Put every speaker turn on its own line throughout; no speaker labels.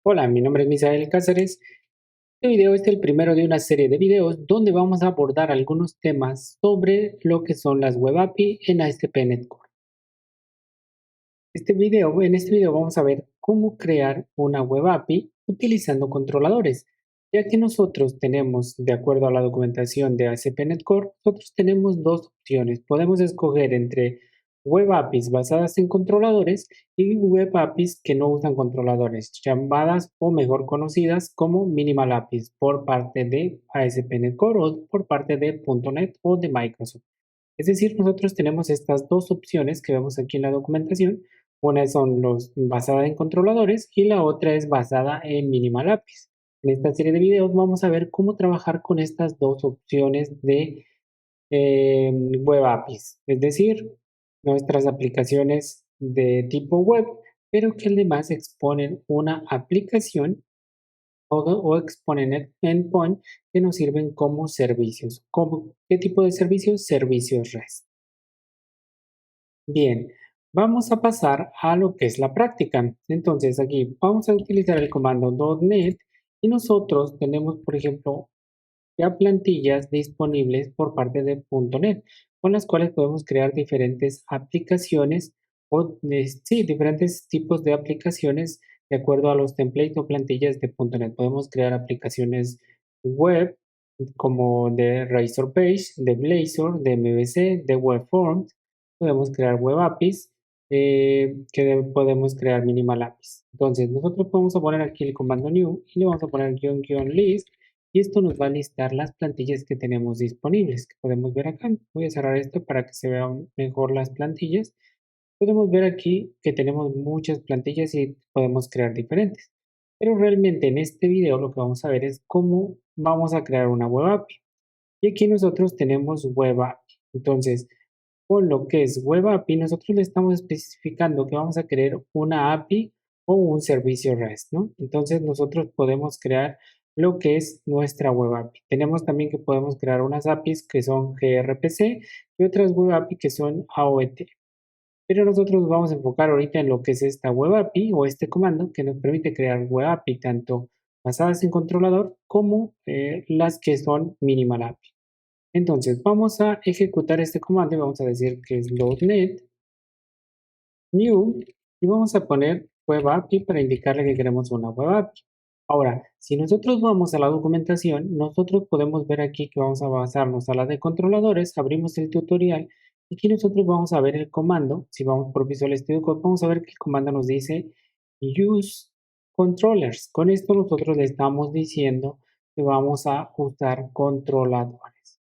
Hola, mi nombre es Misael Cáceres. Este video es el primero de una serie de videos donde vamos a abordar algunos temas sobre lo que son las Web API en ASP.NET Core. En este video vamos a ver cómo crear una Web API utilizando controladores, ya que nosotros tenemos, de acuerdo a la documentación de ASP.NET Core, nosotros tenemos dos opciones. Podemos escoger entre Web APIs basadas en controladores y Web APIs que no usan controladores, llamadas o mejor conocidas como Minimal APIs por parte de ASP.NET Core o por parte de .NET o de Microsoft. Es decir, nosotros tenemos estas dos opciones que vemos aquí en la documentación. Una son los basada en controladores y la otra es basada en Minimal APIs. En esta serie de videos vamos a ver cómo trabajar con estas dos opciones de Web APIs, es decir, nuestras aplicaciones de tipo web, pero que además exponen una aplicación o exponen endpoint que nos sirven como servicios. ¿Qué tipo de servicios? Servicios REST. Bien, vamos a pasar a lo que es la práctica. Entonces aquí vamos a utilizar el comando .NET y nosotros tenemos, por ejemplo, ya plantillas disponibles por parte de .NET, con las cuales podemos crear diferentes aplicaciones o sí, diferentes tipos de aplicaciones de acuerdo a los templates o plantillas de .NET. Podemos crear aplicaciones web como de Razorpage, de Blazor, de MVC, de Webforms. Podemos crear web APIs, podemos crear minimal APIs. Entonces, nosotros podemos poner aquí el comando new y le vamos a poner --list y esto nos va a listar las plantillas que tenemos disponibles, que podemos ver acá. Voy a cerrar esto para que se vean mejor las plantillas. Podemos ver aquí que tenemos muchas plantillas y podemos crear diferentes. Pero realmente en este video lo que vamos a ver es cómo vamos a crear una web API. Y aquí nosotros tenemos web API. Entonces, con lo que es web API, nosotros le estamos especificando que vamos a crear una API o un servicio REST, ¿no? Entonces nosotros podemos crear lo que es nuestra web API. Tenemos también que podemos crear unas APIs que son gRPC y otras web API que son AOT. Pero nosotros vamos a enfocar ahorita en lo que es esta web API o este comando que nos permite crear web API tanto basadas en controlador como las que son minimal API. Entonces vamos a ejecutar este comando y vamos a decir que es .NET new y vamos a poner web API para indicarle que queremos una web API. Ahora, si nosotros vamos a la documentación, nosotros podemos ver aquí que vamos a basarnos a la de controladores, abrimos el tutorial y aquí nosotros vamos a ver el comando. Si vamos por Visual Studio Code, vamos a ver que el comando nos dice use controllers. Con esto nosotros le estamos diciendo que vamos a usar controladores.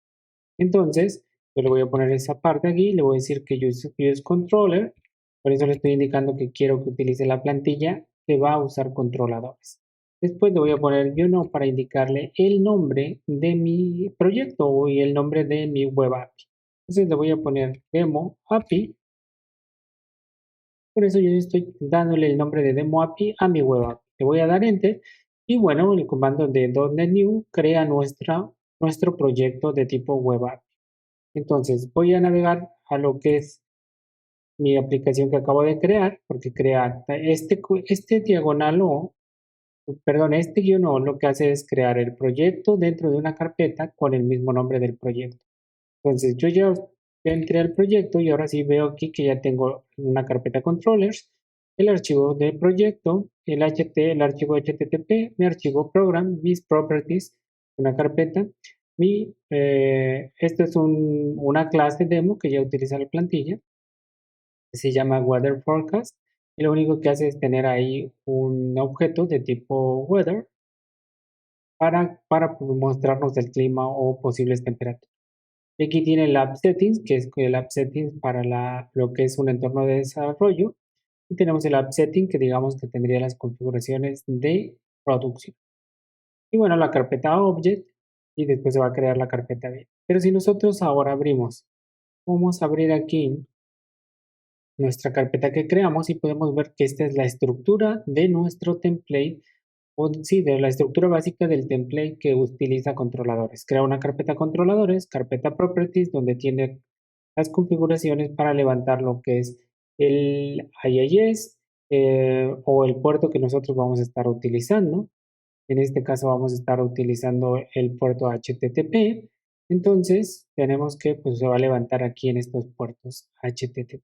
Entonces, yo le voy a poner esa parte aquí, le voy a decir que use controller, por eso le estoy indicando que quiero que utilice la plantilla que va a usar controladores. Después le voy a poner no para indicarle el nombre de mi proyecto y el nombre de mi web API. Entonces le voy a poner demo API, por eso yo estoy dándole el nombre de demo API a mi web API. Le voy a dar enter y bueno, el comando de .NET New crea nuestro proyecto de tipo web API. Entonces voy a navegar a lo que es mi aplicación que acabo de crear, porque crea este diagonal o, perdón, este guión o lo que hace es crear el proyecto dentro de una carpeta con el mismo nombre del proyecto. Entonces yo ya entré al proyecto y ahora sí veo aquí que ya tengo una carpeta controllers, el archivo del proyecto, el archivo HTTP, mi archivo program, mis properties, una carpeta. Esto es una clase demo que ya utiliza la plantilla, que se llama Weather Forecast, y lo único que hace es tener ahí un objeto de tipo weather para mostrarnos el clima o posibles temperaturas. Y aquí tiene el App Settings, que es el App Settings para lo que es un entorno de desarrollo. Y tenemos el App Setting, que digamos que tendría las configuraciones de producción. Y bueno, la carpeta Object, y después se va a crear la carpeta B. Pero si nosotros ahora vamos a abrir aquí nuestra carpeta que creamos y podemos ver que esta es la estructura de nuestro template, o sí, de la estructura básica del template que utiliza controladores. Crea una carpeta controladores, carpeta properties, donde tiene las configuraciones para levantar lo que es el IIS, o el puerto que nosotros vamos a estar utilizando. En este caso vamos a estar utilizando el puerto HTTP. Entonces tenemos que, pues se va a levantar aquí en estos puertos HTTP.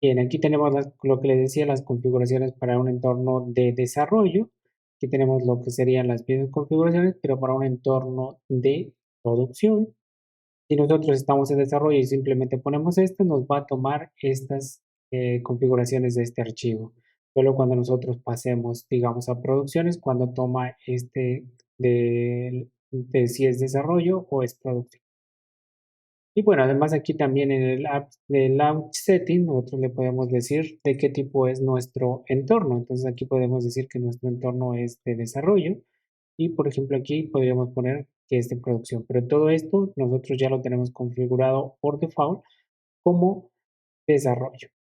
Bien, aquí tenemos lo que les decía, las configuraciones para un entorno de desarrollo. Aquí tenemos lo que serían las mismas configuraciones, pero para un entorno de producción. Si nosotros estamos en desarrollo y simplemente ponemos esto, nos va a tomar estas configuraciones de este archivo. Solo cuando nosotros pasemos, digamos, a producciones, cuando toma este de si es desarrollo o es producción. Y bueno, además aquí también en el app de Launch Setting, nosotros le podemos decir de qué tipo es nuestro entorno. Entonces aquí podemos decir que nuestro entorno es de desarrollo y por ejemplo aquí podríamos poner que es de producción. Pero todo esto nosotros ya lo tenemos configurado por default como desarrollo.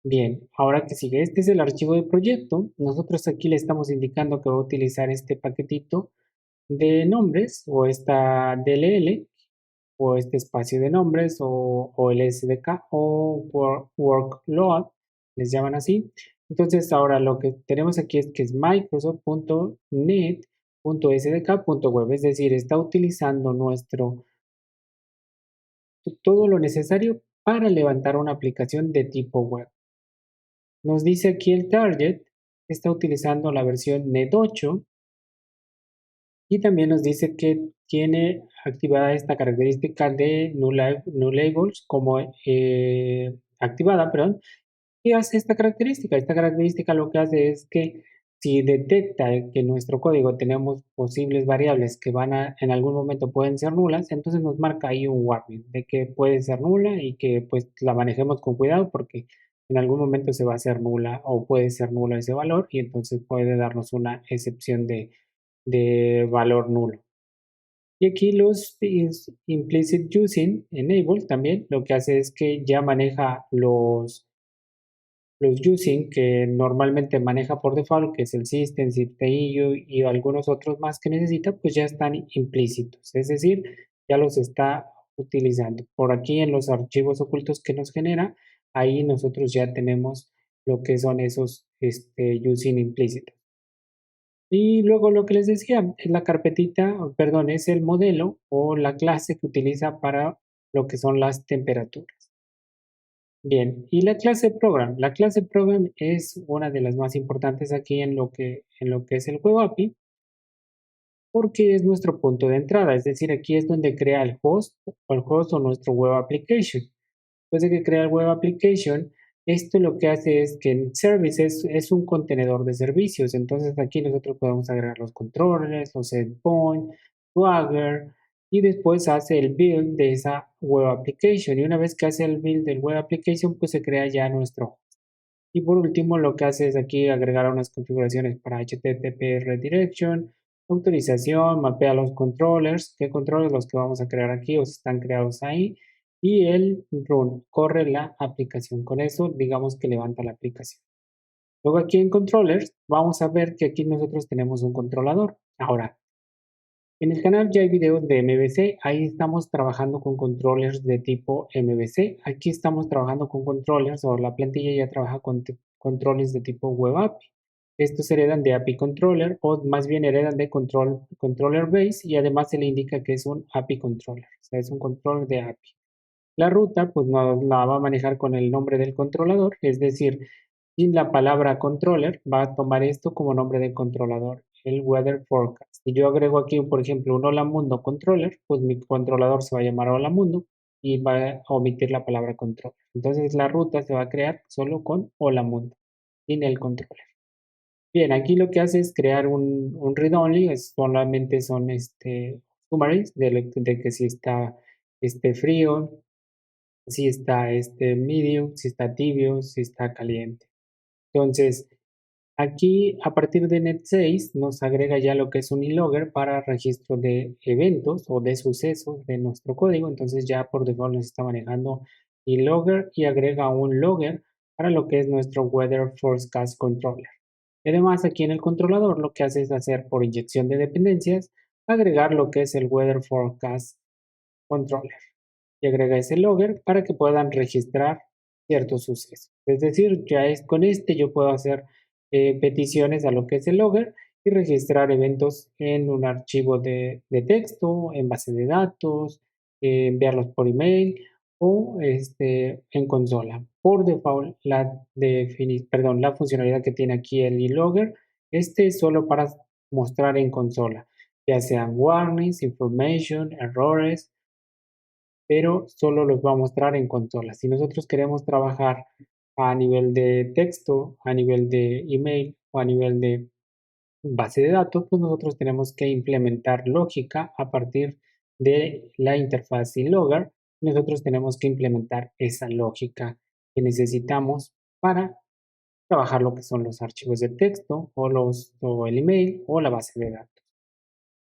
Bien, ahora que sigue, este es el archivo de proyecto. Nosotros aquí le estamos indicando que va a utilizar este paquetito de nombres o esta DLL o este espacio de nombres o el SDK o workload, les llaman así. Entonces ahora lo que tenemos aquí es que es microsoft.net.sdk.web, es decir, está utilizando todo lo necesario para levantar una aplicación de tipo web. Nos dice aquí el target, está utilizando la versión NET 8 y también nos dice que tiene activada esta característica de null labels como activada, perdón. ¿Qué hace esta característica? Esta característica lo que hace es que si detecta que en nuestro código tenemos posibles variables que en algún momento pueden ser nulas, entonces nos marca ahí un warning de que puede ser nula y que pues la manejemos con cuidado porque en algún momento se va a hacer nula o puede ser nula ese valor y entonces puede darnos una excepción de valor nulo. Y aquí los implicit using enable también lo que hace es que ya maneja los using que normalmente maneja por default, que es el system, cpu y algunos otros más que necesita, pues ya están implícitos, es decir, ya los está utilizando. Por aquí en los archivos ocultos que nos genera, ahí nosotros ya tenemos lo que son esos using implícitos. Y luego lo que les decía, es la carpetita, perdón, es el modelo o la clase que utiliza para lo que son las temperaturas. Bien, y la clase program. La clase program es una de las más importantes aquí en lo que es el Web API, porque es nuestro punto de entrada, es decir, aquí es donde crea el host o nuestro web application. Después de que crea el web application, esto lo que hace es que en services es un contenedor de servicios. Entonces aquí nosotros podemos agregar los controles, los endpoints, Swagger, y después hace el build de esa web application. Y una vez que hace el build del web application, pues se crea ya nuestro. Y por último, lo que hace es aquí agregar unas configuraciones para HTTP redirection, autorización, mapea los controllers, qué controles los que vamos a crear aquí o si están creados ahí, y el run, corre la aplicación. Con eso, digamos que levanta la aplicación. Luego aquí en controllers, vamos a ver que aquí nosotros tenemos un controlador. Ahora, en el canal ya hay videos de MVC, ahí estamos trabajando con controllers de tipo MVC. Aquí estamos trabajando con controllers o la plantilla ya trabaja con controles de tipo Web API. Estos heredan de API Controller o más bien heredan de Controller Base y además se le indica que es un API Controller, o sea, es un controller de API. La ruta, pues nos la va a manejar con el nombre del controlador, es decir, sin la palabra controller, va a tomar esto como nombre del controlador, el weather forecast. Si yo agrego aquí, por ejemplo, un Hola Mundo controller, pues mi controlador se va a llamar Hola Mundo y va a omitir la palabra controller. Entonces la ruta se va a crear solo con Hola Mundo, sin el controller. Bien, aquí lo que hace es crear un read-only, solamente son summaries de que si está frío, si está medium, si está tibio, si está caliente. Entonces, aquí a partir de net 6 nos agrega ya lo que es un logger para registro de eventos o de sucesos de nuestro código. Entonces ya por default nos está manejando logger y agrega un logger para lo que es nuestro Weather Forecast Controller. Y además aquí en el controlador lo que hace es hacer por inyección de dependencias, agregar lo que es el Weather Forecast Controller y agrega ese logger para que puedan registrar cierto suceso. Es decir, ya es con este yo puedo hacer peticiones a lo que es el logger y registrar eventos en un archivo de texto, en base de datos, enviarlos por email o en consola. Por default, la funcionalidad que tiene aquí el e-logger, es solo para mostrar en consola, ya sean warnings, information, errores, pero solo los va a mostrar en consola. Si nosotros queremos trabajar a nivel de texto, a nivel de email o a nivel de base de datos, pues nosotros tenemos que implementar lógica a partir de la interfaz Logger. Nosotros tenemos que implementar esa lógica que necesitamos para trabajar lo que son los archivos de texto o el email o la base de datos.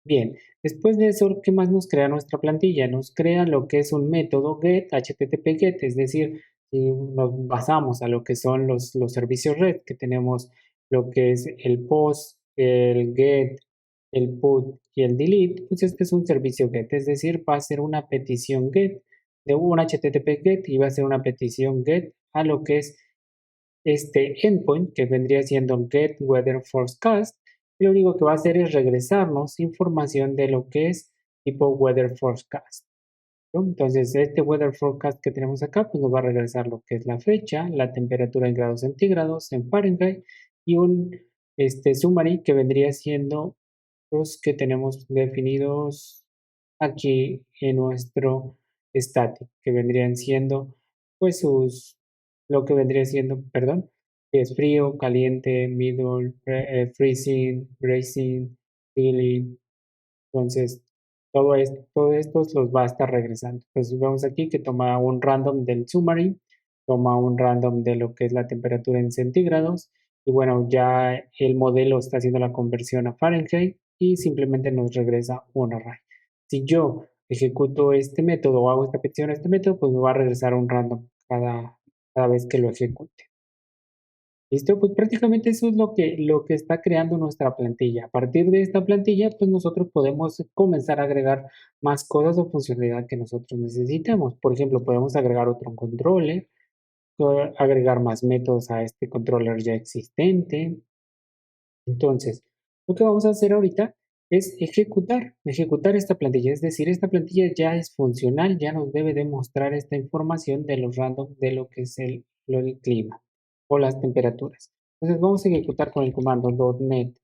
Bien, después de eso, ¿qué más nos crea nuestra plantilla? Nos crea lo que es un método get, HTTP get, es decir, si nos basamos a lo que son los servicios red, que tenemos lo que es el post, el get, el put y el delete, pues este es un servicio get, es decir, va a ser una petición get de un HTTP get y va a ser una petición get a lo que es este endpoint, que vendría siendo get weather forecast, y lo único que va a hacer es regresarnos información de lo que es tipo weather forecast, ¿no? Entonces, este weather forecast que tenemos acá, pues nos va a regresar lo que es la fecha, la temperatura en grados centígrados, en Fahrenheit, y un summary que vendría siendo los que tenemos definidos aquí en nuestro static, que vendrían siendo, pues lo que vendría siendo, perdón, que es frío, caliente, middle, freezing, bracing, chilling. Entonces, todo esto los va a estar regresando. Entonces, vemos aquí que toma un random del summary, toma un random de lo que es la temperatura en centígrados, y bueno, ya el modelo está haciendo la conversión a Fahrenheit y simplemente nos regresa un array. Si yo ejecuto este método o hago esta petición a este método, pues me va a regresar un random cada vez que lo ejecute. ¿Listo? Pues prácticamente eso es lo que está creando nuestra plantilla. A partir de esta plantilla, pues nosotros podemos comenzar a agregar más cosas o funcionalidad que nosotros necesitemos. Por ejemplo, podemos agregar otro controller, agregar más métodos a este controller ya existente. Entonces, lo que vamos a hacer ahorita es ejecutar esta plantilla. Es decir, esta plantilla ya es funcional, ya nos debe demostrar esta información de los random de lo que es el clima o las temperaturas. Entonces, vamos a ejecutar con el comando .NET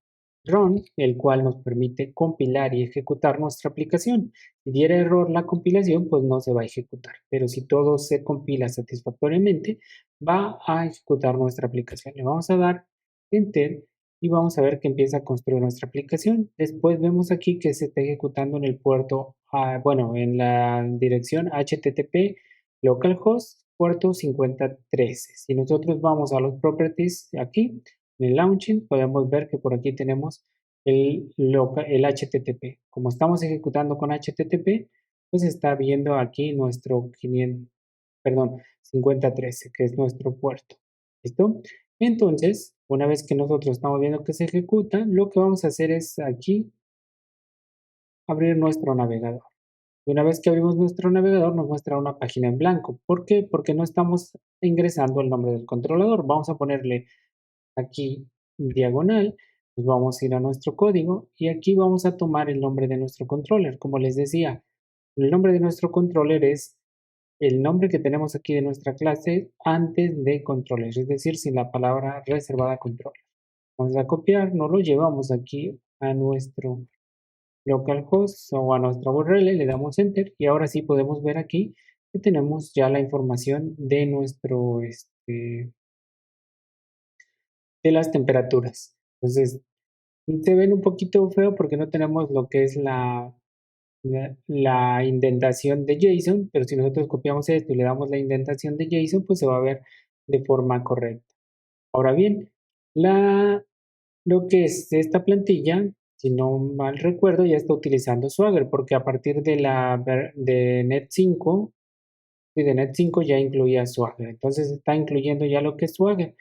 Run, el cual nos permite compilar y ejecutar nuestra aplicación. Si diera error la compilación, pues no se va a ejecutar. Pero si todo se compila satisfactoriamente, va a ejecutar nuestra aplicación. Le vamos a dar Enter y vamos a ver que empieza a construir nuestra aplicación. Después vemos aquí que se está ejecutando en el puerto, bueno, en la dirección HTTP localhost puerto 5013. Si nosotros vamos a los properties aquí, en el launching, podemos ver que por aquí tenemos el HTTP. Como estamos ejecutando con HTTP, pues está viendo aquí nuestro 500, perdón, 5013, que es nuestro puerto. ¿Listo? Entonces, una vez que nosotros estamos viendo que se ejecuta, lo que vamos a hacer es aquí abrir nuestro navegador. Y una vez que abrimos nuestro navegador, nos muestra una página en blanco. ¿Por qué? Porque no estamos ingresando el nombre del controlador. Vamos a ponerle aquí diagonal, pues vamos a ir a nuestro código y aquí vamos a tomar el nombre de nuestro controller. Como les decía, el nombre de nuestro controller es el nombre que tenemos aquí de nuestra clase antes de controller, es decir, sin la palabra reservada controller. Vamos a copiar, nos lo llevamos aquí a nuestro localhost o a nuestra URL, le damos enter y ahora sí podemos ver aquí que tenemos ya la información de de las temperaturas. Entonces, se ven un poquito feo porque no tenemos lo que es la indentación de JSON, pero si nosotros copiamos esto y le damos la indentación de JSON, pues se va a ver de forma correcta. Ahora bien, lo que es esta plantilla, si no mal recuerdo, ya está utilizando Swagger, porque a partir de Net 5, y de Net 5 ya incluía Swagger. Entonces está incluyendo ya lo que es Swagger.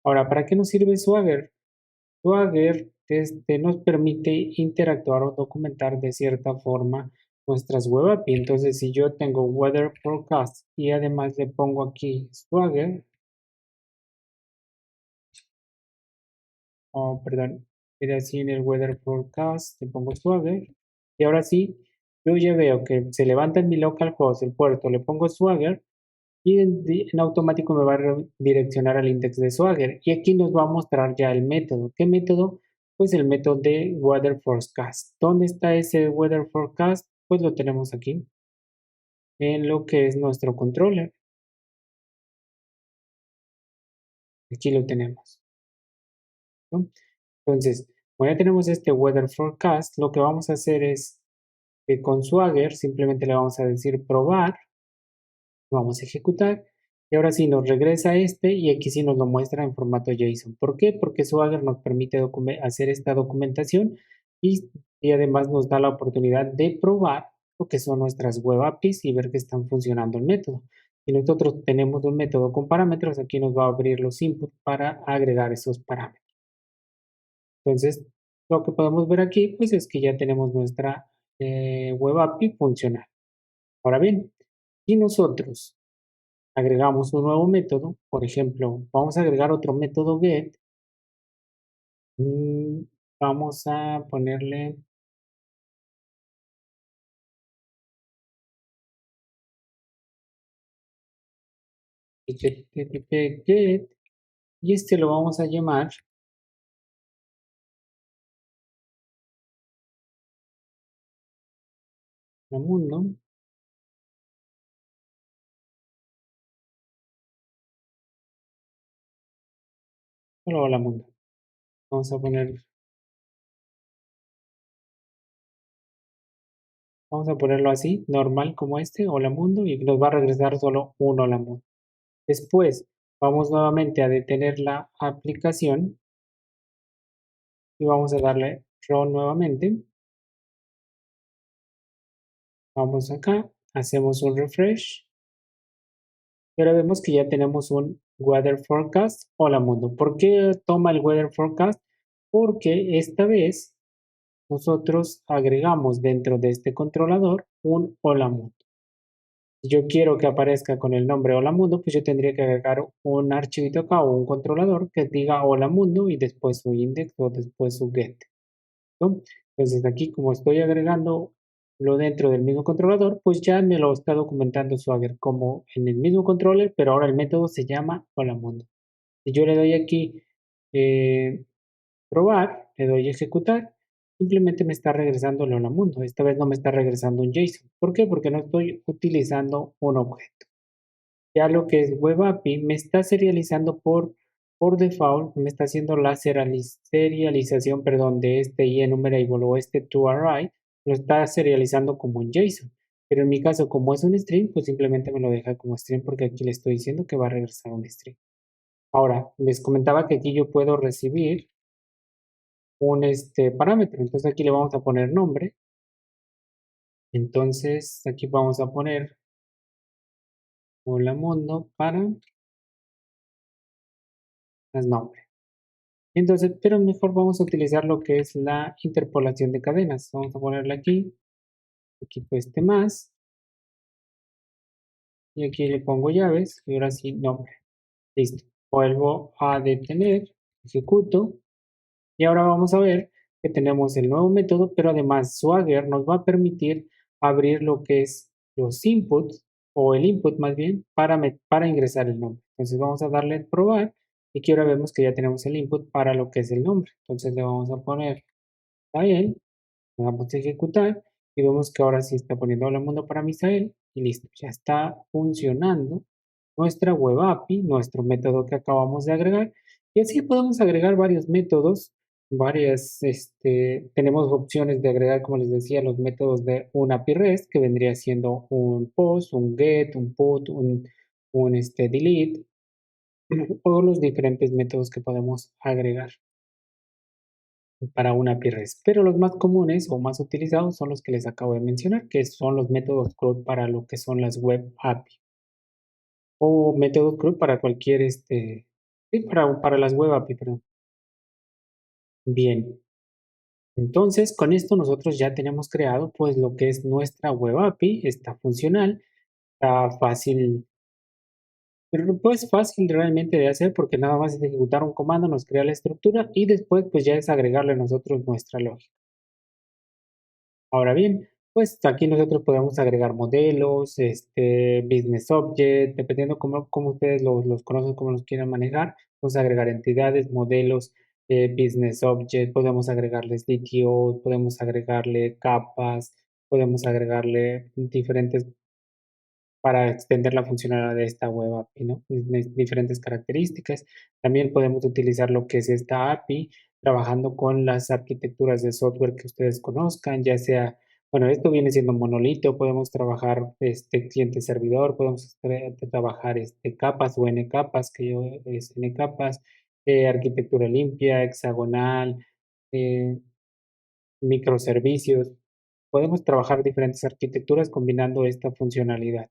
Ahora, ¿para qué nos sirve Swagger? Swagger nos permite interactuar o documentar de cierta forma nuestras web API. Entonces, si yo tengo Weather Forecast y además le pongo aquí Swagger, oh, perdón, era así en el Weather Forecast, le pongo Swagger, y ahora sí, yo ya veo que se levanta en mi localhost el puerto, le pongo Swagger, y en automático me va a redireccionar al index de Swagger. Y aquí nos va a mostrar ya el método. ¿Qué método? Pues el método de Weather Forecast. ¿Dónde está ese Weather Forecast? Pues lo tenemos aquí, en lo que es nuestro controller. Aquí lo tenemos, ¿no? Entonces, como ya tenemos este Weather Forecast, lo que vamos a hacer es que con Swagger simplemente le vamos a decir probar, vamos a ejecutar y ahora sí nos regresa este y aquí sí nos lo muestra en formato JSON. ¿Por qué? Porque Swagger nos permite hacer esta documentación y además nos da la oportunidad de probar lo que son nuestras web APIs y ver que están funcionando el método. Si nosotros tenemos un método con parámetros, aquí nos va a abrir los inputs para agregar esos parámetros. Entonces, lo que podemos ver aquí, pues es que ya tenemos nuestra web API funcional. Ahora bien, si nosotros agregamos un nuevo método, por ejemplo, vamos a agregar otro método get, mm, vamos a ponerle http get y este lo vamos a llamar mundo, solo hola mundo. Vamos a ponerlo así, normal como este, hola mundo, y nos va a regresar solo un hola mundo. Después, vamos nuevamente a detener la aplicación y vamos a darle run nuevamente. Vamos acá, hacemos un refresh y ahora vemos que ya tenemos un weather forecast. Hola mundo. ¿Por qué toma el weather forecast? Porque esta vez nosotros agregamos dentro de este controlador un hola mundo. Si yo quiero que aparezca con el nombre hola mundo, pues yo tendría que agregar un archivito acá o un controlador que diga hola mundo y después su index o después su get, ¿no? Entonces aquí como estoy agregando lo dentro del mismo controlador, pues ya me lo está documentando Swagger como en el mismo controller, pero ahora el método se llama hola mundo. Si yo le doy aquí eh, probar, le doy ejecutar, simplemente me está regresando el hola mundo. Esta vez no me está regresando un JSON. ¿Por qué? Porque no estoy utilizando un objeto. Ya lo que es Web API me está serializando por default, me está haciendo la serialización, perdón, de este enumerable o este toArray, lo está serializando como un JSON. Pero en mi caso, como es un string, pues simplemente me lo deja como string porque aquí le estoy diciendo que va a regresar un string. Ahora, les comentaba que aquí yo puedo recibir un parámetro. Entonces aquí le vamos a poner nombre. Entonces aquí vamos a poner hola mundo para las nombre. Entonces, pero mejor vamos a utilizar lo que es la interpolación de cadenas. Vamos a ponerle aquí este más, y aquí le pongo llaves, y ahora sí nombre. Listo. Vuelvo a detener, ejecuto, y ahora vamos a ver que tenemos el nuevo método, pero además Swagger nos va a permitir abrir lo que es los inputs, o el input más bien, para ingresar el nombre. Entonces vamos a darle probar, y aquí ahora vemos que ya tenemos el input para lo que es el nombre. Entonces le vamos a poner a él. Le damos a ejecutar y vemos que ahora sí está poniendo hola mundo para Misael y listo, ya está funcionando nuestra web API, nuestro método que acabamos de agregar. Y así podemos agregar varios métodos, tenemos opciones de agregar, como les decía, los métodos de un API REST, que vendría siendo un post, un get, un put, un delete, o los diferentes métodos que podemos agregar para una API REST. Pero los más comunes o más utilizados son los que les acabo de mencionar, que son los métodos CRUD para lo que son las web API o métodos CRUD para cualquier, sí, para las web API, perdón. Bien, Entonces, con esto nosotros ya tenemos creado pues lo que es nuestra web API, está funcional, está fácil, pero pues fácil realmente de hacer porque nada más es ejecutar un comando, nos crea la estructura y después pues ya es agregarle nosotros nuestra lógica. Ahora bien, pues aquí nosotros podemos agregar modelos, business object, dependiendo cómo ustedes los conocen, cómo los quieran manejar. Podemos agregar entidades, modelos, business object, podemos agregarles DTO, podemos agregarle capas, podemos agregarle diferentes para extender la funcionalidad de esta web API, ¿no? Diferentes características. También podemos utilizar lo que es esta API trabajando con las arquitecturas de software que ustedes conozcan, ya sea, bueno, esto viene siendo monolito, podemos trabajar cliente-servidor, podemos trabajar capas o N capas, que yo es N capas, arquitectura limpia, hexagonal, eh, microservicios. Podemos trabajar diferentes arquitecturas combinando esta funcionalidad.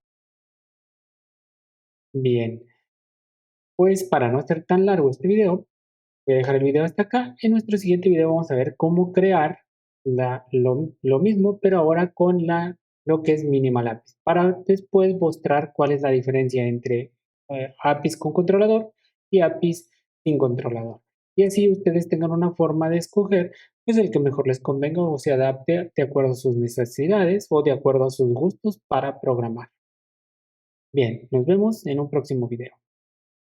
Bien, pues para no hacer tan largo este video, voy a dejar el video hasta acá. En nuestro siguiente video vamos a ver cómo crear lo mismo, pero ahora con lo que es Minimal APIs, para después mostrar cuál es la diferencia entre APIs con controlador y APIs sin controlador. Y así ustedes tengan una forma de escoger pues el que mejor les convenga o se adapte de acuerdo a sus necesidades o de acuerdo a sus gustos para programar. Bien, nos vemos en un próximo video.